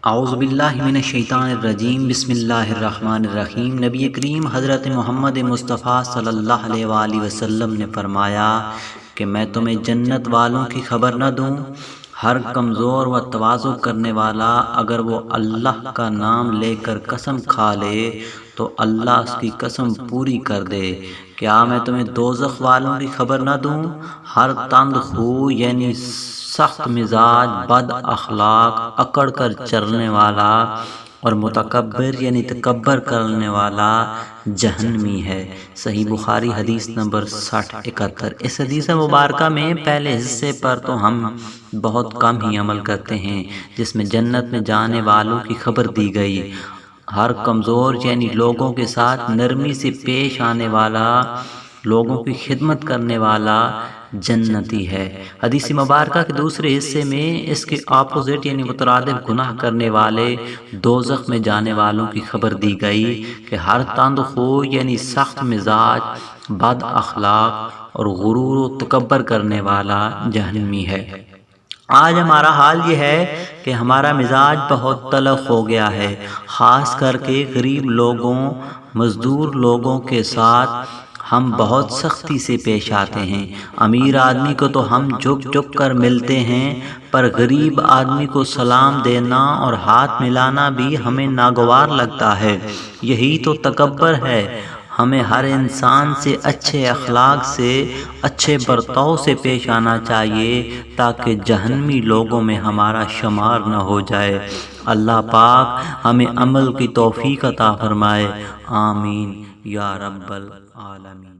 اعوذ باللہ من الشیطان الرجیم، بسم اللہ الرحمن الرحیم۔ نبی کریم حضرت محمد مصطفیٰ صلی اللہ علیہ وآلہ وسلم نے فرمایا کہ میں تمہیں جنت والوں کی خبر نہ دوں؟ ہر کمزور و تواضع کرنے والا اگر وہ اللہ کا نام لے کر قسم کھا لے تو اللہ اس کی قسم پوری کر دے۔ کیا میں تمہیں دوزخ والوں کی خبر نہ دوں؟ ہر تند خو یعنی سخت مزاج، بد اخلاق، اکڑ کر چلنے والا اور متکبر یعنی تکبر کرنے والا جہنمی ہے۔ صحیح بخاری حدیث نمبر 6071۔ اس حدیث مبارکہ میں پہلے حصے پر تو ہم بہت کم ہی عمل کرتے ہیں، جس میں جنت میں جانے والوں کی خبر دی گئی۔ ہر کمزور یعنی لوگوں کے ساتھ نرمی سے پیش آنے والا، لوگوں کی خدمت کرنے والا جنتی ہے۔ حدیث مبارکہ کے دوسرے حصے میں اس کے اپوزٹ یعنی مترادف گناہ کرنے والے دوزخ میں جانے والوں کی خبر دی گئی کہ ہر تند خو یعنی سخت مزاج، بد اخلاق اور غرور و تکبر کرنے والا جہنمی ہے۔ آج ہمارا حال یہ ہے کہ ہمارا مزاج بہت تلخ ہو گیا ہے، خاص کر کے غریب لوگوں، مزدور لوگوں کے ساتھ ہم بہت سختی سے پیش آتے ہیں۔ امیر آدمی کو تو ہم جھک جھک کر ملتے ہیں، پر غریب آدمی کو سلام دینا اور ہاتھ ملانا بھی ہمیں ناگوار لگتا ہے۔ یہی تو تکبر ہے۔ ہمیں ہر انسان سے اچھے اخلاق سے، اچھے برتاؤ سے پیش آنا چاہیے تاکہ جہنمی لوگوں میں ہمارا شمار نہ ہو جائے۔ اللہ پاک ہمیں عمل کی توفیق عطا فرمائے، آمین یا رب العالمین۔